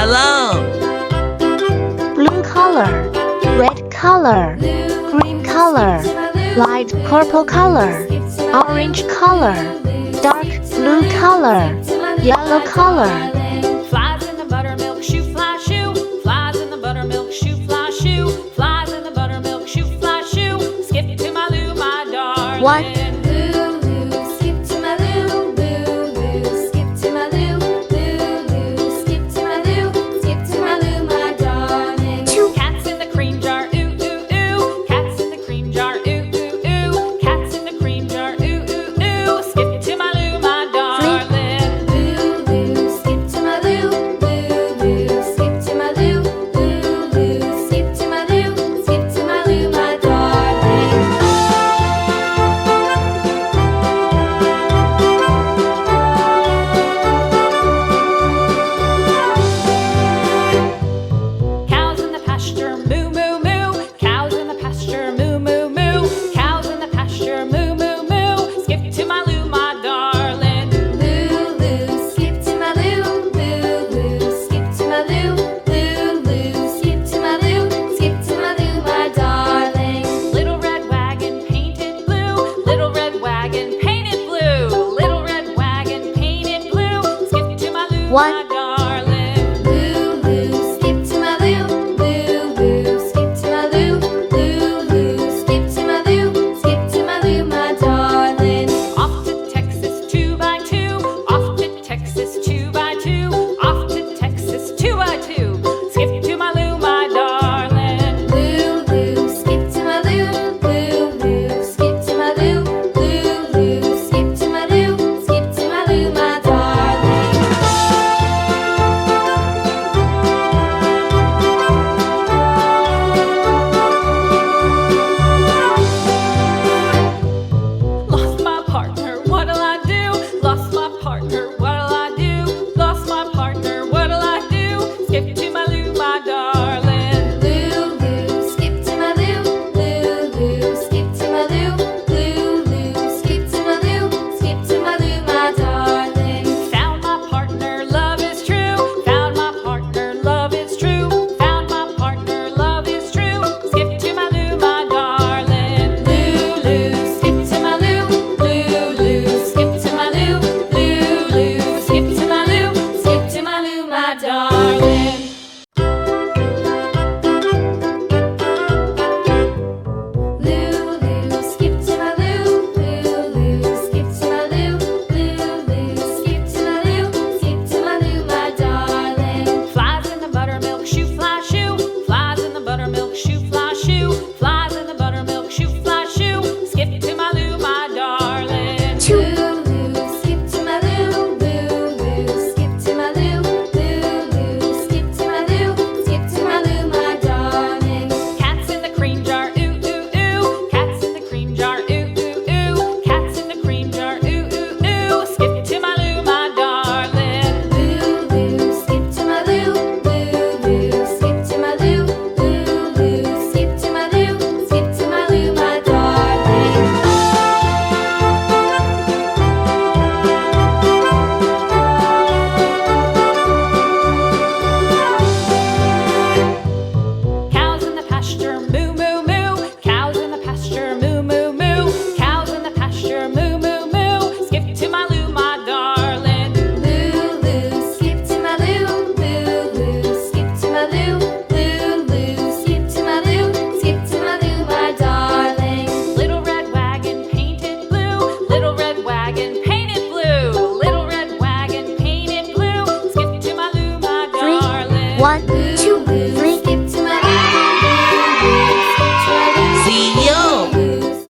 along. Blue color, red color, green color, light purple color, orange color, dark blue color, yellow color. Flies in the buttermilk shoe fly shoe. Flies in the buttermilk shoe fly shoe. Flies in the buttermilk shoe fly shoe. Skip to my Lou, my darling. One. Lou, Lou, skip to my Lou. Lou, Lou, skip to my Lou. Lou, Lou, skip to my Lou. Skip to my Lou, my darling. Two. Cats in the cream jar, ooh, ooh, ooh. Cats in the cream jar, ooh, ooh, ooh. Cats in the cream jar, ooh, ooh, ooh. Skip to my Lou, my darling. Lou, Lou, skip to my Lou. Lou, Lou, skip to my Lou. Lou, Lou, skip to my Lou. Skip to my Lou, my darling. Cows in the pasture, moo, moo, moo. Cows in the pasture, moo, moo, moo. Cows in the pasture, moo, moo, moo. Skip to my Lou, my darling. Lou, Lou, skip to my Lou. Lou, Lou, skip to my Lou. Lou, Lou, skip to my Lou. Skip to my Lou, my darling. Little red wagon painted blue. Little red wagon painted blue. Little red wagon painted blue. Skip to my Lou, One. my darling. Lou, Lou, skip to my Lou. Lou, Lou, skip to my Lou. Lou, Lou, skip to my Lou. Skip to my Lou, my darling. Off to Texas 2x2. Off to Texas 2x2. Off to Texas 2x2. Skip to my Lou, my darling. Lou, Lou, skip to my Lou. Lou, Lou, skip to my Lou. Lou, Lou, skip to my Lou. Skip to my Lou, my darling. Lost my partner, what'll I do? Lost my partner, what'll I do? Lost my partner, what'll I do? Skip to my Lou, my darling. Lou, Lou, skip to my Lou. Lou, Lou, skip to my Lou. Lou, Lou, skip to my Lou. Skip to my Lou, my darling. Found my partner, love is true. Found my partner, love is true. Found my partner, love is true. Skip to my Lou, my darling. Lou, Lou, skip to my Lou. Lou, Lou, skip to my Lou. Lou, Lou, skip to my Lou. Skip to my Lou, my darling. Lou, Lou, skip to my Lou. Lou, Lou, skip to my Lou. Lou, Lou, skip to my Lou. Skip to my Lou, my darling. Flies in the buttermilk shoe fly shoe. Flies in the buttermilk shoe fly shoe. Flies in the buttermilk shoe fly shoe. Skip to my Lou, my darling. Two. Lou, Lou, skip to my Lou. Lou, Lou, skip to my Lou. Lou, Lou, skip to my Lou. Skip to my Lou, my darling. Cats in the cream jar, ooh, ooh, ooh. Cats in the cream jar, ooh, ooh, ooh. Cats in the cream jar, ooh, ooh, ooh. Skip to my Lou, my darling. Lou, Lou, skip to my Lou. Lou, Lou, skip to my Lou. Lou, Lou, skip to my Lou. Skip to my Lou, my darling. Cows in the pasture, moo, moo, moo. Cows in the pasture, moo, moo, moo. Cows in the pasture, moo, moo, moo. Skip to my Lou, my darling. Lou, Lou, skip to my Lou. Lou, Lou, skip to my Lou. Lou, Lou, skip to my Lou. Skip to my Lou, my darling. Little red wagon painted blue. Little red wagon painted blue. Little red wagon painted blue. Skip to my Lou, my Three. darling. One, two, three.